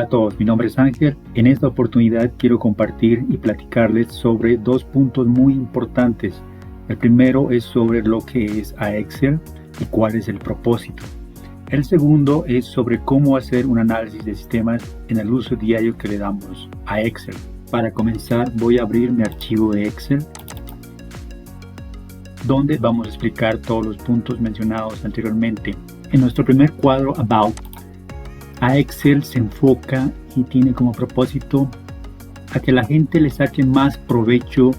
Hola a todos, mi nombre es Ángel. En esta oportunidad quiero compartir y platicarles sobre dos puntos muy importantes. El primero es sobre lo que es Excel y cuál es el propósito. El segundo es sobre cómo hacer un análisis de sistemas en el uso diario que le damos a Excel. Para comenzar voy a abrir mi archivo de Excel, donde vamos a explicar todos los puntos mencionados anteriormente. En nuestro primer cuadro About, Excel se enfoca y tiene como propósito a que la gente le saque más provecho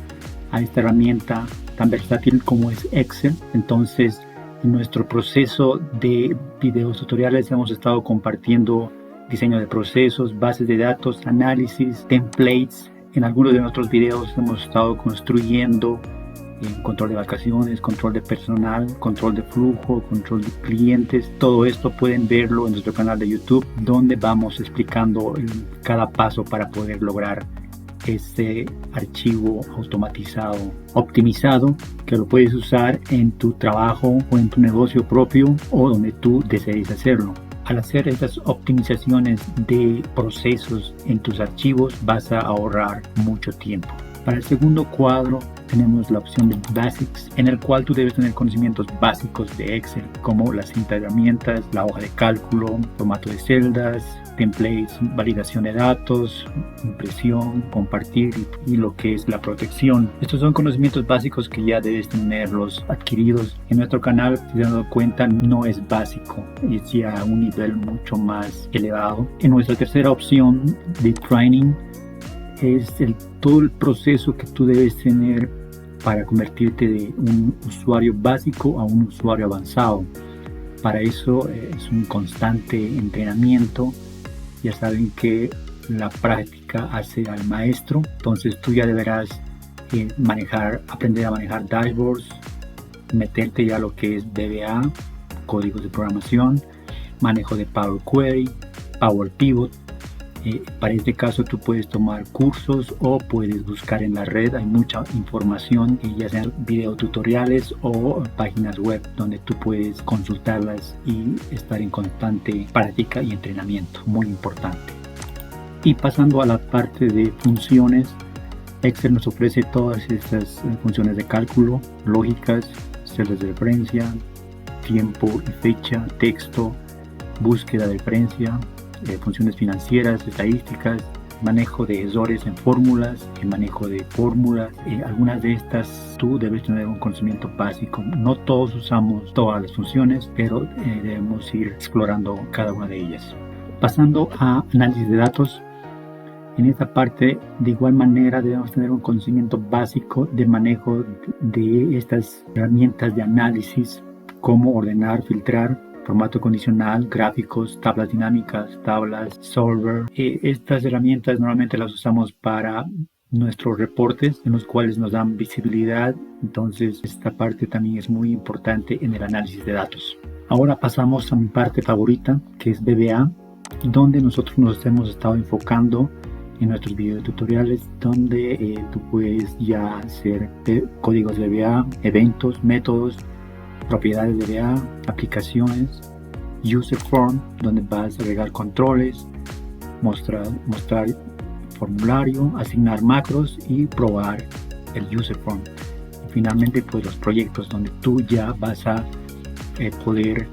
a esta herramienta tan versátil como es Excel. Entonces, en nuestro proceso de videos tutoriales hemos estado compartiendo diseño de procesos, bases de datos, análisis, templates. En algunos de nuestros videos hemos estado construyendo control de vacaciones, control de personal, control de flujo, control de clientes. Todo esto pueden verlo en nuestro canal de YouTube, donde vamos explicando cada paso para poder lograr este archivo automatizado, optimizado, que lo puedes usar en tu trabajo o en tu negocio propio o donde tú desees hacerlo. Al hacer estas optimizaciones de procesos en tus archivos vas a ahorrar mucho tiempo. Para el segundo cuadro tenemos la opción de Basics, en el cual tú debes tener conocimientos básicos de Excel, como la cinta de herramientas, la hoja de cálculo, formato de celdas, templates, validación de datos, impresión, compartir y lo que es la protección. Estos son conocimientos básicos que ya debes tenerlos adquiridos. En nuestro canal, si te has dado cuenta, no es básico, es ya un nivel mucho más elevado. En nuestra tercera opción de Training, es todo el proceso que tú debes tener para convertirte de un usuario básico a un usuario avanzado. Para eso es un constante entrenamiento. Ya saben que la práctica hace al maestro, entonces tú ya deberás aprender a manejar dashboards, meterte ya a lo que es VBA, códigos de programación, manejo de Power Query, Power Pivot. Para este caso tú puedes tomar cursos o puedes buscar en la red. Hay mucha información, ya sean videotutoriales o páginas web donde tú puedes consultarlas y estar en constante práctica y entrenamiento, muy importante. Y pasando a la parte de funciones, Excel nos ofrece todas estas funciones de cálculo, lógicas, celdas de referencia, tiempo y fecha, texto, búsqueda de referencia, funciones financieras, estadísticas, manejo de errores en fórmulas, manejo de fórmulas. Algunas de estas tú debes tener un conocimiento básico. No todos usamos todas las funciones, pero debemos ir explorando cada una de ellas. Pasando a análisis de datos, en esta parte de igual manera debemos tener un conocimiento básico de manejo de estas herramientas de análisis, cómo ordenar, filtrar, formato condicional, gráficos, tablas dinámicas, tablas, solver. Estas herramientas normalmente las usamos para nuestros reportes, en los cuales nos dan visibilidad. Entonces esta parte también es muy importante en el análisis de datos. Ahora pasamos a mi parte favorita, que es VBA, donde nosotros nos hemos estado enfocando en nuestros videos tutoriales, donde tú puedes ya hacer códigos de VBA, eventos, métodos, propiedades de VBA, aplicaciones, user form, donde vas a agregar controles, mostrar formulario, asignar macros y probar el user form. Y finalmente pues los proyectos, donde tú ya vas a poder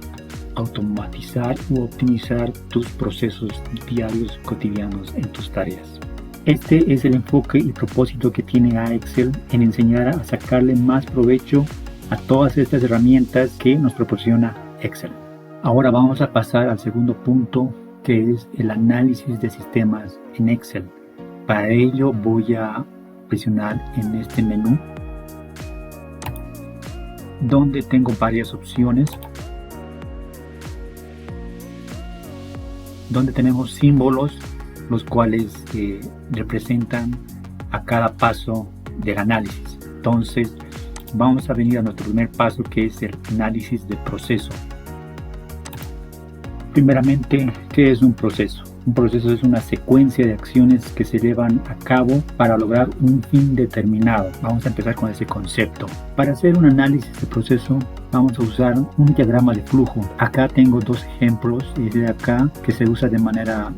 automatizar u optimizar tus procesos diarios cotidianos en tus tareas. Este es el enfoque y propósito que tiene Excel en enseñar a sacarle más provecho a todas estas herramientas que nos proporciona Excel. Ahora vamos a pasar al segundo punto, que es el análisis de sistemas en Excel. Para ello voy a presionar en este menú, donde tengo varias opciones, donde tenemos símbolos, los cuales representan a cada paso del análisis. Entonces vamos a venir a nuestro primer paso, que es el análisis de proceso. Primeramente, ¿qué es un proceso? Un proceso es una secuencia de acciones que se llevan a cabo para lograr un fin determinado. Vamos a empezar con ese concepto. Para hacer un análisis de proceso, vamos a usar un diagrama de flujo. Acá tengo dos ejemplos de acá que se usa de manera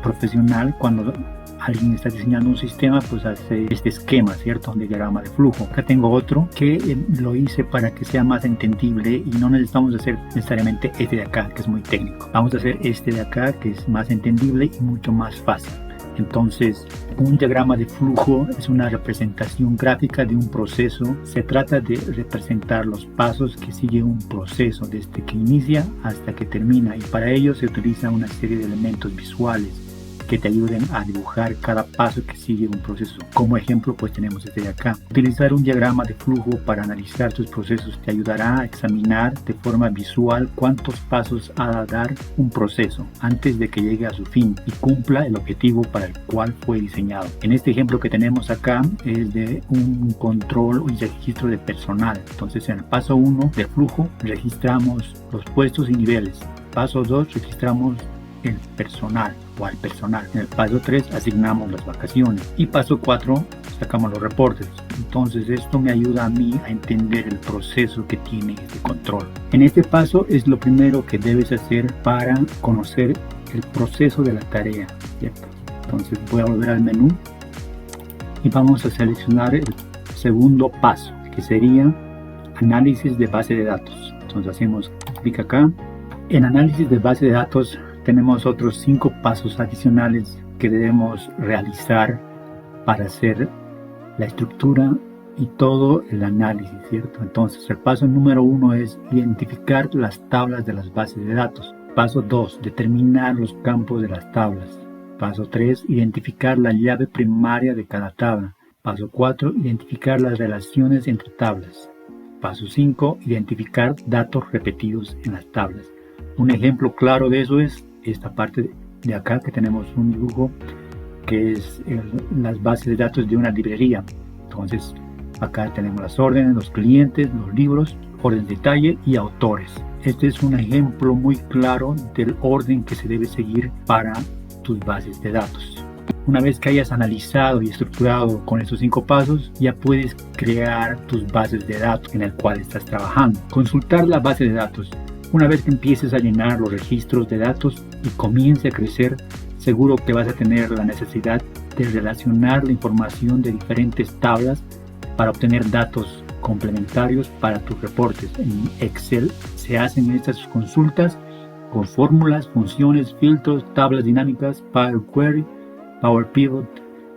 profesional, cuando alguien está diseñando un sistema, pues hace este esquema, ¿cierto? De diagrama de flujo. Acá tengo otro que lo hice para que sea más entendible y no necesitamos hacer necesariamente este de acá, que es muy técnico. Vamos a hacer este de acá, que es más entendible y mucho más fácil. Entonces, un diagrama de flujo es una representación gráfica de un proceso. Se trata de representar los pasos que sigue un proceso desde que inicia hasta que termina, y para ello se utiliza una serie de elementos visuales que te ayuden a dibujar cada paso que sigue un proceso. Como ejemplo, pues tenemos este de acá. Utilizar un diagrama de flujo para analizar tus procesos te ayudará a examinar de forma visual cuántos pasos ha de dar un proceso antes de que llegue a su fin y cumpla el objetivo para el cual fue diseñado. En este ejemplo que tenemos acá es de un control y registro de personal. Entonces, en el paso 1 del flujo registramos los puestos y niveles. Paso 2 registramos el personal o al personal. En el paso 3 asignamos las vacaciones y paso 4 sacamos los reportes. Entonces esto me ayuda a mí a entender el proceso que tiene este control. En este paso es lo primero que debes hacer para conocer el proceso de la tarea, ¿cierto? Entonces voy a volver al menú y vamos a seleccionar el segundo paso, que sería análisis de base de datos. Entonces hacemos clic acá. En análisis de base de datos tenemos otros 5 pasos adicionales que debemos realizar para hacer la estructura y todo el análisis, ¿cierto? Entonces, el paso número 1 es identificar las tablas de las bases de datos. Paso 2, determinar los campos de las tablas. Paso 3, identificar la llave primaria de cada tabla. Paso 4, identificar las relaciones entre tablas. Paso 5, identificar datos repetidos en las tablas. Un ejemplo claro de eso es esta parte de acá, que tenemos un dibujo que es las bases de datos de una librería. Entonces acá tenemos las órdenes, los clientes, los libros, orden de detalle y autores. Este es un ejemplo muy claro del orden que se debe seguir para tus bases de datos. Una vez que hayas analizado y estructurado con estos 5 pasos, ya puedes crear tus bases de datos en el cual estás trabajando. Consultar la base de datos. Una vez que empieces a llenar los registros de datos y comience a crecer, seguro que vas a tener la necesidad de relacionar la información de diferentes tablas para obtener datos complementarios para tus reportes. En Excel se hacen estas consultas con fórmulas, funciones, filtros, tablas dinámicas, Power Query, Power Pivot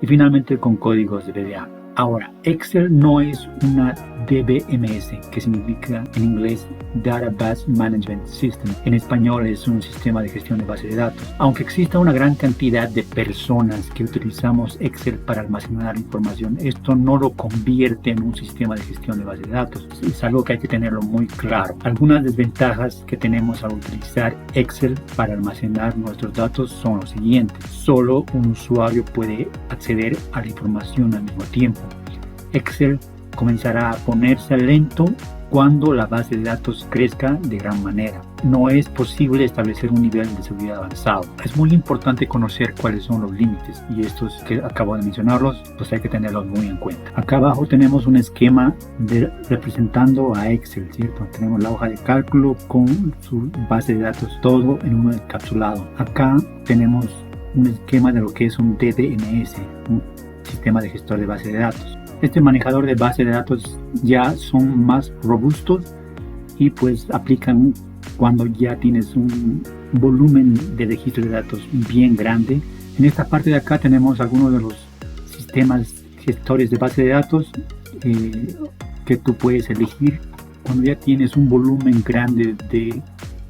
y finalmente con códigos de VBA. Ahora, Excel no es una DBMS, que significa en inglés Database Management System. En español es un sistema de gestión de base de datos. Aunque exista una gran cantidad de personas que utilizamos Excel para almacenar información, esto no lo convierte en un sistema de gestión de base de datos. Es algo que hay que tenerlo muy claro. Algunas desventajas que tenemos al utilizar Excel para almacenar nuestros datos son los siguientes. Solo un usuario puede acceder a la información al mismo tiempo. Excel comenzará a ponerse lento cuando la base de datos crezca de gran manera. No es posible establecer un nivel de seguridad avanzado. Es muy importante conocer cuáles son los límites, y estos que acabo de mencionarlos, pues hay que tenerlos muy en cuenta. Acá abajo tenemos un esquema representando a Excel, ¿cierto? Tenemos la hoja de cálculo con su base de datos, todo en uno encapsulado. Acá tenemos un esquema de lo que es un DBMS, un sistema de gestor de base de datos. Este manejador de base de datos ya son más robustos y pues aplican cuando ya tienes un volumen de registro de datos bien grande. En esta parte de acá tenemos algunos de los sistemas gestores de base de datos que tú puedes elegir cuando ya tienes un volumen grande de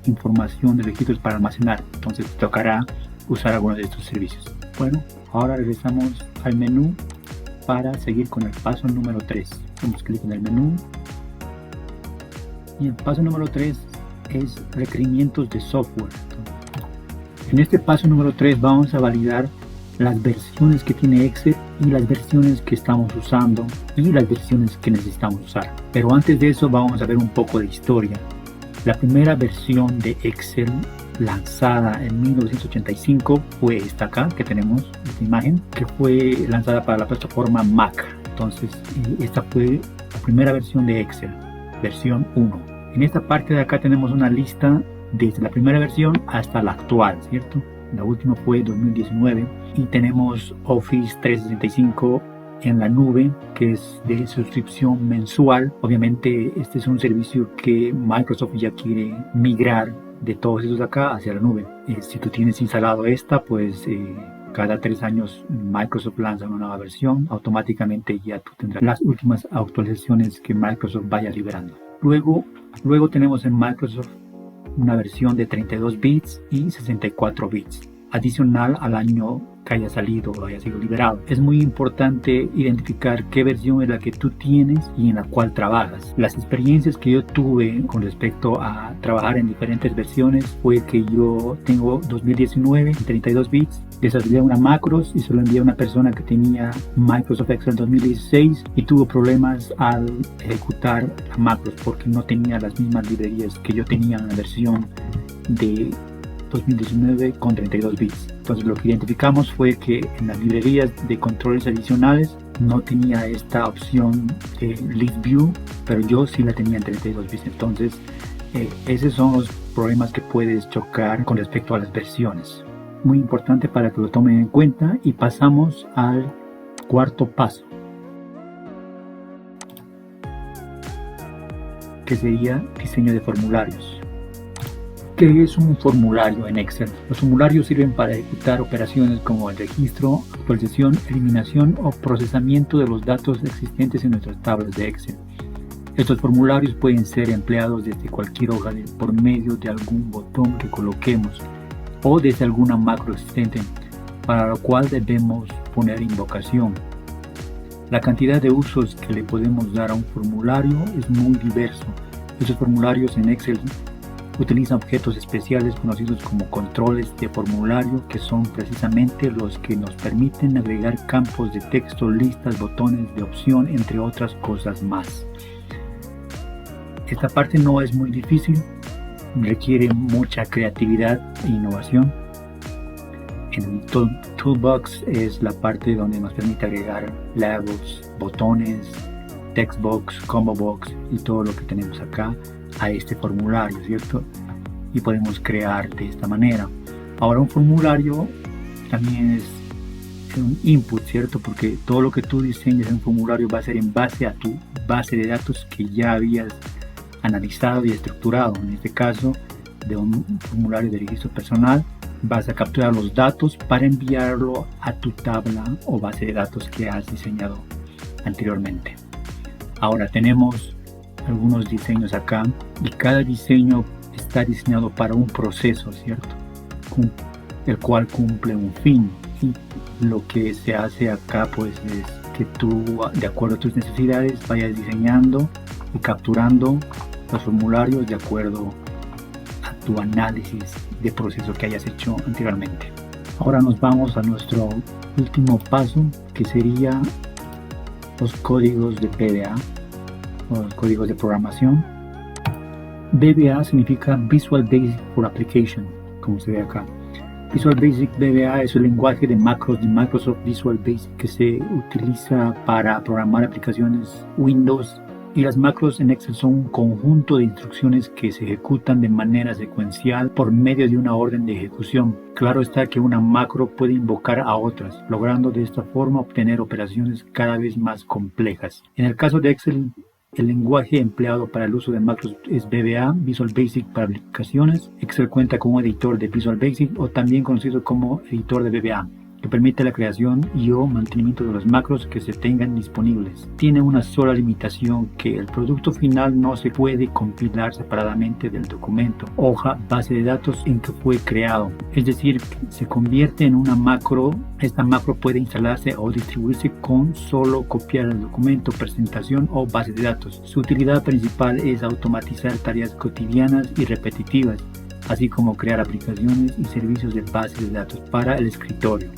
información de registros para almacenar. Entonces te tocará usar algunos de estos servicios. Bueno, ahora regresamos al menú para seguir con el paso número 3. Damos clic en el menú y el paso número 3 es requerimientos de software. En este paso número 3 vamos a validar las versiones que tiene Excel y las versiones que estamos usando y las versiones que necesitamos usar. Pero antes de eso vamos a ver un poco de historia. La primera versión de Excel lanzada en 1985 fue esta acá que tenemos, esta imagen, que fue lanzada para la plataforma Mac. Entonces esta fue la primera versión de Excel, versión 1. En esta parte de acá tenemos una lista desde la primera versión hasta la actual, ¿cierto? La última fue 2019 y tenemos Office 365 en la nube, que es de suscripción mensual. Obviamente este es un servicio que Microsoft ya quiere migrar de todos esos acá hacia la nube. Si tú tienes instalado esta, pues cada 3 años Microsoft lanza una nueva versión. Automáticamente ya tú tendrás las últimas actualizaciones que Microsoft vaya liberando. Luego tenemos en Microsoft una versión de 32 bits y 64 bits, adicional al año que haya salido o haya sido liberado. Es muy importante identificar qué versión es la que tú tienes y en la cual trabajas. Las experiencias que yo tuve con respecto a trabajar en diferentes versiones fue que yo tengo 2019 en 32 bits, desarrollé una macros y se lo envié a una persona que tenía Microsoft Excel 2016 y tuvo problemas al ejecutar la macros porque no tenía las mismas librerías que yo tenía en la versión de 2019 con 32 bits. Entonces lo que identificamos fue que en las librerías de controles adicionales no tenía esta opción de List View, pero yo sí la tenía en 32 bits. Entonces esos son los problemas que puedes chocar con respecto a las versiones. Muy importante para que lo tomen en cuenta, y pasamos al cuarto paso, que sería diseño de formularios. ¿Qué es un formulario en Excel? Los formularios sirven para ejecutar operaciones como el registro, actualización, eliminación o procesamiento de los datos existentes en nuestras tablas de Excel. Estos formularios pueden ser empleados desde cualquier hoja por medio de algún botón que coloquemos o desde alguna macro existente, para lo cual debemos poner invocación. La cantidad de usos que le podemos dar a un formulario es muy diverso. Estos formularios en Excel utilizan objetos especiales conocidos como controles de formulario, que son precisamente los que nos permiten agregar campos de texto, listas, botones de opción, entre otras cosas más. Esta parte no es muy difícil, requiere mucha creatividad e innovación. En Toolbox es la parte donde nos permite agregar labels, botones, textbox, combo box y todo lo que tenemos acá a este formulario, ¿cierto? Y podemos crear de esta manera. Ahora, un formulario también es un input, ¿cierto? Porque todo lo que tú diseñes en un formulario va a ser en base a tu base de datos que ya habías analizado y estructurado. En este caso, de un formulario de registro personal, vas a capturar los datos para enviarlo a tu tabla o base de datos que has diseñado anteriormente. Ahora tenemos algunos diseños acá, y cada diseño está diseñado para un proceso, ¿cierto? El cual cumple un fin, y lo que se hace acá pues es que tú, de acuerdo a tus necesidades, vayas diseñando y capturando los formularios de acuerdo a tu análisis de proceso que hayas hecho anteriormente. Ahora nos vamos a nuestro último paso, que sería los códigos de VBA o los códigos de programación. VBA significa Visual Basic for Application, como se ve acá. Visual Basic VBA es el lenguaje de macros de Microsoft Visual Basic que se utiliza para programar aplicaciones Windows, y las macros en Excel son un conjunto de instrucciones que se ejecutan de manera secuencial por medio de una orden de ejecución. Claro está que una macro puede invocar a otras, logrando de esta forma obtener operaciones cada vez más complejas. En el caso de Excel, el lenguaje empleado para el uso de macros es VBA, Visual Basic para aplicaciones. Excel cuenta con un editor de Visual Basic, o también conocido como editor de VBA, que permite la creación y o mantenimiento de los macros que se tengan disponibles. Tiene una sola limitación, que el producto final no se puede compilar separadamente del documento, hoja, base de datos en que fue creado. Es decir, se convierte en una macro. Esta macro puede instalarse o distribuirse con solo copiar el documento, presentación o base de datos. Su utilidad principal es automatizar tareas cotidianas y repetitivas, así como crear aplicaciones y servicios de base de datos para el escritorio.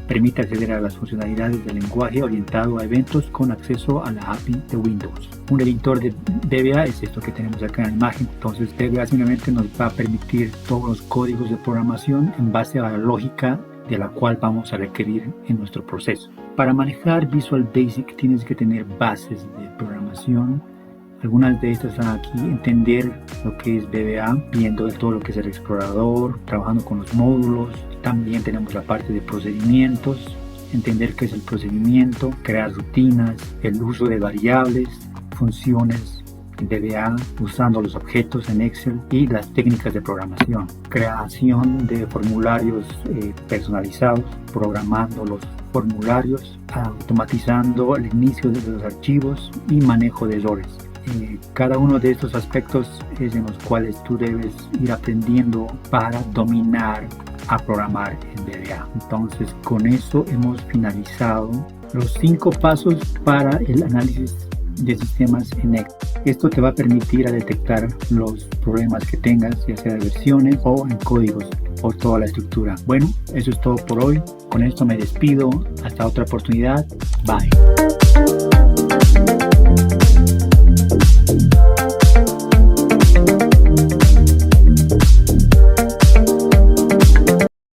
Permite acceder a las funcionalidades del lenguaje orientado a eventos con acceso a la API de Windows. Un editor de VBA es esto que tenemos acá en la imagen. Entonces VBA simplemente nos va a permitir todos los códigos de programación en base a la lógica de la cual vamos a requerir en nuestro proceso. Para manejar Visual Basic tienes que tener bases de programación Algunas de estas están aquí: entender lo que es VBA, viendo de todo lo que es el explorador, trabajando con los módulos. También tenemos la parte de procedimientos, entender qué es el procedimiento, crear rutinas, el uso de variables, funciones VBA, usando los objetos en Excel y las técnicas de programación, creación de formularios personalizados, programando los formularios, automatizando el inicio de los archivos y manejo de errores. Cada uno de estos aspectos es en los cuales tú debes ir aprendiendo para dominar a programar en VBA. Entonces, con eso hemos finalizado los 5 pasos para el análisis de sistemas en Excel. Esto te va a permitir a detectar los problemas que tengas, ya sea de versiones o en códigos o toda la estructura. Bueno, eso es todo por hoy. Con esto me despido. Hasta otra oportunidad. Bye.